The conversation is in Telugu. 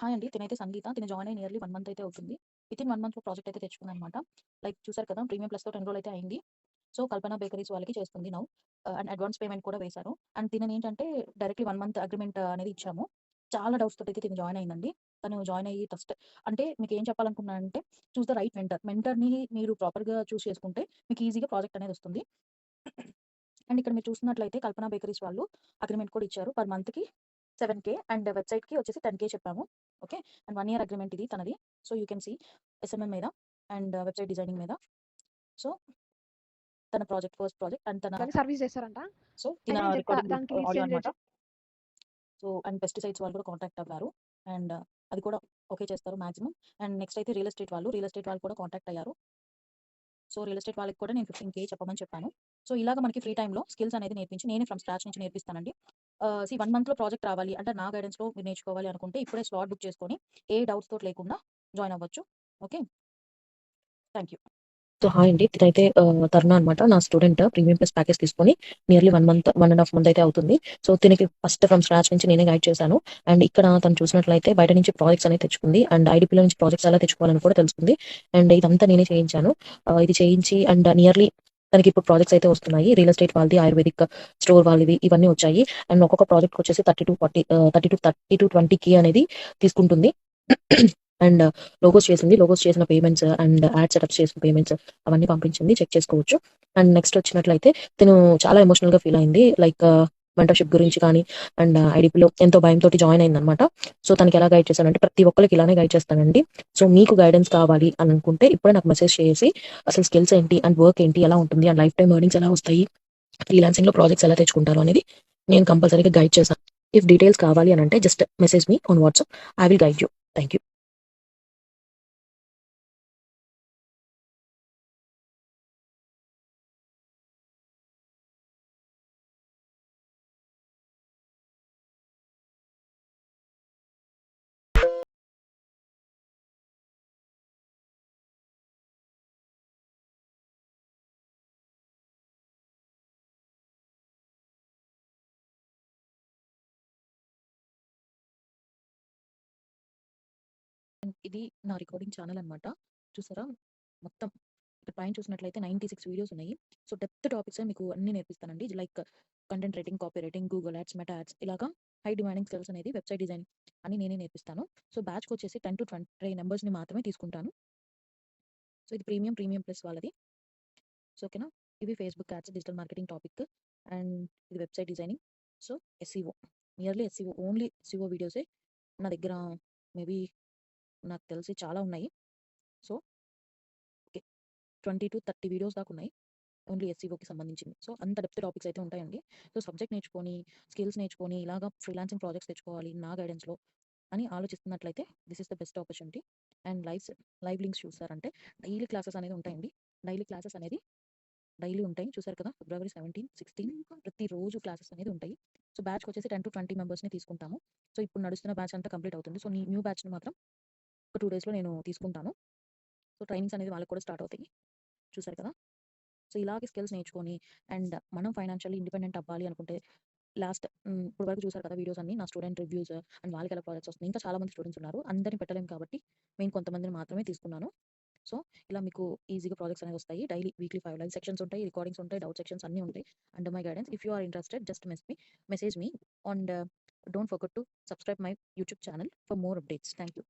హాయ్ అండి. తినైతే సంగీత. తిను జాయిన్ అయ్యి నియర్లీ 1 మంత్ అయితే అవుతుంది. వితిన్ 1 మంత్‌లో ప్రాజెక్ట్ అయితే తెచ్చుకుందనమాట. లైక్ చూసారు కదా! ప్రీమియం ప్లస్‌తో 10 రోజులైతే అయింది. సో, కల్పన బేకరీస్ వాళ్ళకి చేస్తుంది నౌ. అండ్ అడ్వాన్స్ పేమెంట్ కూడా వేశారు. అండ్ తిననేంటంటే డైరెక్ట్‌లీ 1 మంత్ అగ్రీమెంట్ అనేది ఇచ్చాము. చాలా డౌట్స్ తోటైతే తిను జాయిన్ అయిందండి. తను జాయిన్ అయ్యి ఫస్ట్ అంటే మీకేం చెప్పాలనుకున్నానంటే చూస్ ద రైట్ మెంటర్. మెంటర్‌ని మీరు ప్రాపర్‌గా చూజ్ చేసుకుంటే మీకు ఈజీగా ప్రాజెక్ట్ అనేది వస్తుంది. అండ్ ఇక్కడ మీరు చూస్తున్నట్లయితే కల్పన బేకరీస్ వాళ్ళు అగ్రీమెంట్ కూడా ఇచ్చారు. పర్ మంత్‌కి 7,000 అండ్ వెబ్‌సైట్‌కి వచ్చేసి 10,000 చెప్పాము. ఓకే. అండ్ 1 ఇయర్ అగ్రీమెంట్ ఇది తనది. So, you can see SMM మీద అండ్ వెబ్‌సైట్ డిజైనింగ్ మీద. సో, తన ప్రాజెక్ట్ ఫస్ట్ ప్రాజెక్ట్ అండ్ తన దానికి సర్వీస్ చేస్తారంట. సో, తిన అయితే నేను చెప్తా రికార్డింగ్ దానికి ఆడియో సెండ్ అనమాట. చేయొచ్చు. సో, అండ్ పెస్టిసైడ్స్ వాళ్ళు కూడా కాంటాక్ట్ అవ్వారు. అండ్ అది కూడా ఓకే చేస్తారు మాక్సిమం. అండ్ నెక్స్ట్ అయితే రియల్ ఎస్టేట్ వాళ్ళు కూడా కాంటాక్ట్ అయ్యారు. సో, రియల్ ఎస్టేట్ వాళ్ళకి కూడా నేను 15,000 చెప్పమని చెప్పాను. సో, ఇలాగ మనకి ఫ్రీ టైమ్‌లో స్కిల్స్ అనేది నేర్పించి నేనే ఫ్రమ్ స్క్రాచ్ నుంచి నేర్పిస్తానండి. 1 మంత్‌లో ప్రాజెక్ట్ రావాలి అంటే నా గైడెన్స్‌లో మీరు నేర్చుకోవాలి అనుకుంటే ఇప్పుడే స్లాట్ బుక్ చేసుకొని ఏ డౌట్స్ తోటి లేకుండా జాయిన్ అవ్వచ్చు. Okay. Thank you. So hi అండి. ఇదైతే తరుణ అనమాట. నా స్టూడెంట్ ప్రీమియం ప్లస్ ప్యాకేజ్ తీసుకొని నియర్లీ 1 మంత్, 1 ½ మంత్ అయితే అవుతుంది. సో తినకి ఫస్ట్ ఫ్రమ్ స్క్రాచ్ నుంచి నేనే గైడ్ చేశాను. అండ్ ఇక్కడ తను చూసినట్లయితే బయట నుంచి ప్రాజెక్ట్స్ అనేవి తెచ్చుకుంది. అండ్ ఐడీపీలో నుంచి ప్రాజెక్ట్స్ ఎలా తెచ్చుకోవాలని కూడా తెలుసుకుంది. అండ్ ఇదంతా నేనే చేయించాను. ఇది చేయించి అండ్ నియర్లీ తనకి ఇప్పుడు ప్రాజెక్ట్స్ అయితే వస్తున్నాయి. రియల్ ఎస్టేట్ వాళ్ళది, ఆయుర్వేదిక్ స్టోర్ వాళ్ళది ఇవన్నీ వచ్చాయి. అండ్ ఒక్కొక్క ప్రాజెక్ట్‌కి వచ్చేసి 30-20 అనేది తీసుకుంటుంది. అండ్ లోగోస్ చేసింది. లోగోస్ చేసిన పేమెంట్స్ అండ్ యాడ్ సెటప్స్ చేసిన పేమెంట్స్ అవన్నీ పంపించింది. చెక్ చేసుకోవచ్చు. అండ్ నెక్స్ట్ వచ్చినట్లయితే తిను చాలా ఎమోషనల్‌గా ఫీల్ అయింది. లైక్ మెంటర్‌షిప్ గురించి కానీ అండ్ ఐడీపీలో ఎంతో భయంతోటి జాయిన్ అయిందనమాట. సో తనకి ఎలా గైడ్ చేశానంటే ప్రతి ఒక్కళ్ళకి ఇలానే గైడ్ చేస్తానండి. సో మీకు గైడెన్స్ కావాలి అని అనుకుంటే ఇప్పుడే నాకు మెసేజ్ చేసి అసలు స్కిల్స్ ఏంటి అండ్ వర్క్ ఏంటి, ఎలా ఉంటుంది అండ్ లైఫ్ టైమ్ ఎర్నింగ్స్ ఎలా వస్తాయి, ఫ్రీలాన్సింగ్‌లో ప్రాజెక్ట్స్ ఎలా తెచ్చుకుంటారు అనేది నేను కంపల్సరీగా గైడ్ చేశాను. ఇఫ్ డీటెయిల్స్ కావాలి అనంటే just message me on WhatsApp. I will guide you. Thank you. ఇది నా రికార్డింగ్ ఛానెల్ అనమాట. చూసారా? మొత్తం ఇక్కడ పైన చూసినట్లయితే 96 వీడియోస్ ఉన్నాయి. సో, డెప్త్ టాపిక్సే మీకు అన్నీ నేర్పిస్తానండి. Like content writing, copy writing, Google ads, Meta ads ఇలాగా హై డిమాండింగ్ స్కిల్స్ అనేది వెబ్‌సైట్ డిజైన్ అని నేనే నేర్పిస్తాను. సో, బ్యాచ్‌కొచ్చేసి 10-20 మెంబర్స్‌ని మాత్రమే తీసుకుంటాను. సో, ఇది ప్రీమియం ప్లస్ వాళ్ళది. సో, ఓకేనా? ఇవి Facebook ads, digital marketing topic and ఇది website designing. So, SEO nearly SEO only SEO వీడియోసే నా దగ్గర మేబీ నాకు తెలిసి చాలా ఉన్నాయి. So, okay. 20-30 వీడియోస్ దాకా ఉన్నాయి. ఓన్లీ ఎస్‌ఈఓకి సంబంధించింది. సో, అంత డెప్త్ టాపిక్స్ అయితే ఉంటాయండి. సో, సబ్జెక్ట్ నేర్చుకొని, స్కిల్స్ నేర్చుకొని ఇలాగా ఫ్రీలాన్సింగ్ ప్రాజెక్ట్స్ తెచ్చుకోవాలి నా గైడెన్స్‌లో అని ఆలోచిస్తున్నట్లయితే this is the best opportunity. And live links చూసారంటే డైలీ క్లాసెస్ అనేది ఉంటాయండి. డైలీ క్లాసెస్ అనేది డైలీ ఉంటాయి. చూసారు కదా! ఫిబ్రవరి 17, 16 ప్రతిరోజు క్లాసెస్ అనేది ఉంటాయి. సో, బ్యాచ్‌కొచ్చేసి 10-20 మెంబర్స్‌ని తీసుకుంటాము. సో, ఇప్పుడు నడుస్తున్న బ్యాచ్ అంతా కంప్లీట్ అవుతుంది. సో, న్యూ బ్యాచ్‌ని మాత్రం ఒక 2 డేస్‌లో నేను తీసుకుంటాను. సో, ట్రైనింగ్స్ అనేది వాళ్ళకి కూడా స్టార్ట్ అవుతాయి. చూసారు కదా! సో, ఇలాగే స్కిల్స్ నేర్చుకొని అండ్ మనం ఫైనాన్షియల్లీ ఇండిపెండెంట్ అవ్వాలి అనుకుంటే ఇప్పటి వరకు చూసారు కదా వీడియోస్ అన్నీ నా స్టూడెంట్ రివ్యూస్ అండ్ వాళ్ళకి ఎలా ప్రాజెక్ట్స్ వస్తున్నాయి. ఇంకా చాలా మంది స్టూడెంట్స్ ఉన్నారు. అందరిని పెట్టలేము కాబట్టి నేను కొంతమందిని మాత్రమే తీసుకున్నాను. సో, ఇలా మీకు ఈజీగా ప్రాజెక్ట్స్ అనేవి వస్తాయి. డైలీ వీక్లీ 5 లైవ్ సెక్షన్స్ ఉంటాయి, రికార్డింగ్స్ ఉంటాయి, డౌట్ సెక్షన్స్ అన్నీ ఉంటాయి. Under my guidance. If you are interested just message me and don't forget to subscribe my YouTube channel for more updates. Thank you.